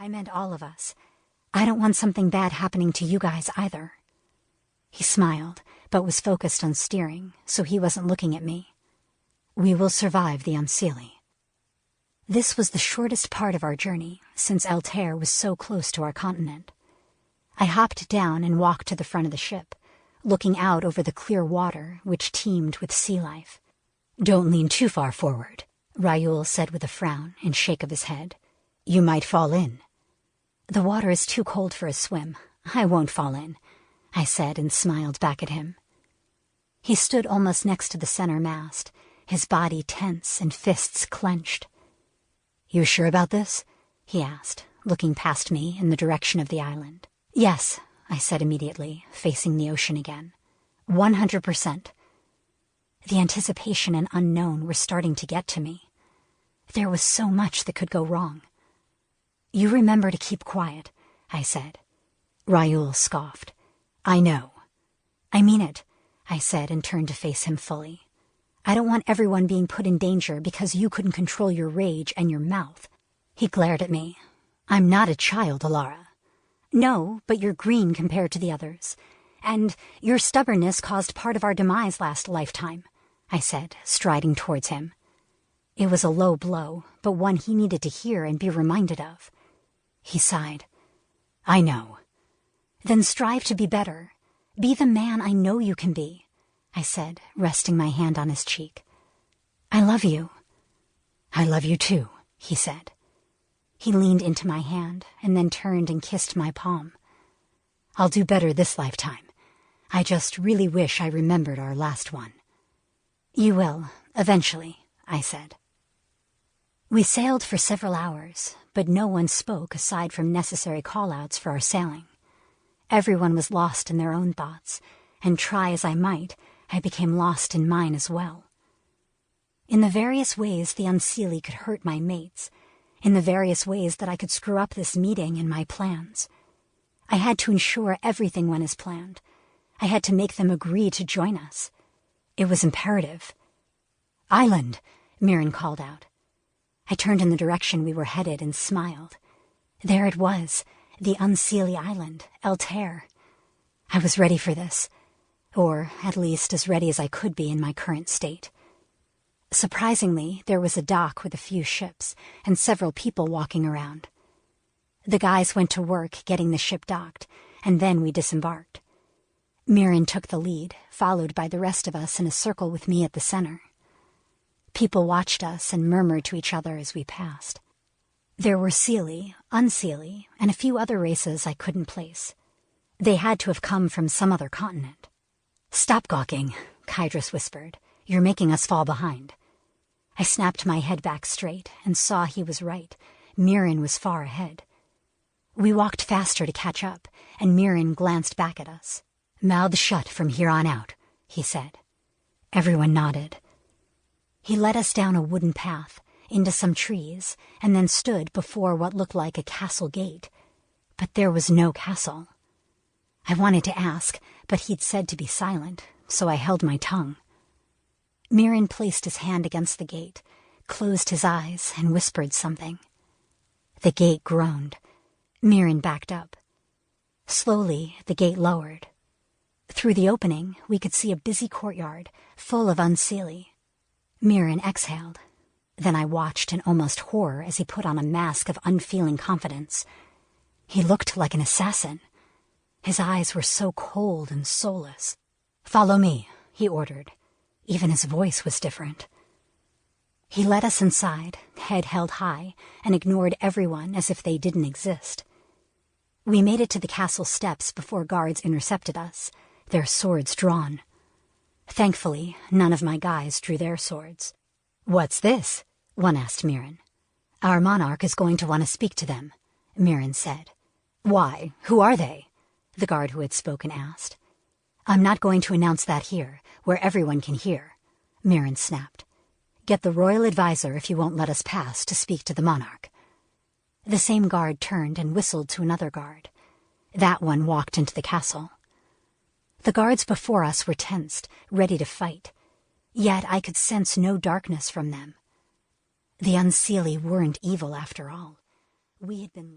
I meant all of us. I don't want something bad happening to you guys either." He smiled, but was focused on steering, so he wasn't looking at me. "We will survive the Unseelie." This was the shortest part of our journey, since Altair was so close to our continent. I hopped down and walked to the front of the ship, looking out over the clear water which teemed with sea life. "Don't lean too far forward," Raoul said with a frown and shake of his head. "You might fall in." "The water is too cold for a swim. I won't fall in," I said and smiled back at him. He stood almost next to the center mast, his body tense and fists clenched. "You sure about this?" he asked, looking past me in the direction of the island. "Yes," I said immediately, facing the ocean again. 100%. The anticipation and unknown were starting to get to me. There was so much that could go wrong. "You remember to keep quiet," I said. Raoul scoffed. "I know." "I mean it," I said and turned to face him fully. "I don't want everyone being put in danger because you couldn't control your rage and your mouth." He glared at me. "I'm not a child, Elara." "No, but you're green compared to the others. And your stubbornness caused part of our demise last lifetime," I said, striding towards him. It was a low blow, but one he needed to hear and be reminded of. He sighed. "I know." "Then strive to be better. Be the man I know you can be," I said, resting my hand on his cheek. "I love you." "I love you too," he said. He leaned into my hand and then turned and kissed my palm. "I'll do better this lifetime. I just really wish I remembered our last one." "You will, eventually," I said. We sailed for several hours, but no one spoke aside from necessary call-outs for our sailing. Everyone was lost in their own thoughts, and try as I might, I became lost in mine as well. In the various ways the Unseelie could hurt my mates, in the various ways that I could screw up this meeting and my plans. I had to ensure everything went as planned. I had to make them agree to join us. It was imperative. "Island," Mirren called out. I turned in the direction we were headed and smiled. There it was, the Unseelie Island, Altair. I was ready for this, or at least as ready as I could be in my current state. Surprisingly, there was a dock with a few ships and several people walking around. The guys went to work getting the ship docked, and then we disembarked. Mirren took the lead, followed by the rest of us in a circle with me at the center. People watched us and murmured to each other as we passed. There were Seelie, Unseelie, and a few other races I couldn't place. They had to have come from some other continent. "Stop gawking," Kydris whispered. "You're making us fall behind." I snapped my head back straight and saw he was right. Mirren was far ahead. We walked faster to catch up, and Mirren glanced back at us. "Mouths shut from here on out," he said. Everyone nodded. He led us down a wooden path, into some trees, and then stood before what looked like a castle gate. But there was no castle. I wanted to ask, but he'd said to be silent, so I held my tongue. Mirren placed his hand against the gate, closed his eyes, and whispered something. The gate groaned. Mirren backed up. Slowly, the gate lowered. Through the opening, we could see a busy courtyard, full of Unseelie. Mirren exhaled. Then I watched in almost horror as he put on a mask of unfeeling confidence. He looked like an assassin. His eyes were so cold and soulless. "Follow me," he ordered. Even his voice was different. He led us inside, head held high, and ignored everyone as if they didn't exist. We made it to the castle steps before guards intercepted us, their swords drawn. Thankfully, none of my guys drew their swords. "What's this?" one asked Mirren. "Our monarch is going to want to speak to them," Mirren said. "Why? Who are they?" the guard who had spoken asked. "I'm not going to announce that here, where everyone can hear," Mirren snapped. "Get the royal advisor if you won't let us pass to speak to the monarch." The same guard turned and whistled to another guard. That one walked into the castle. The guards before us were tensed, ready to fight. Yet I could sense no darkness from them. The Unseelie weren't evil after all. We had been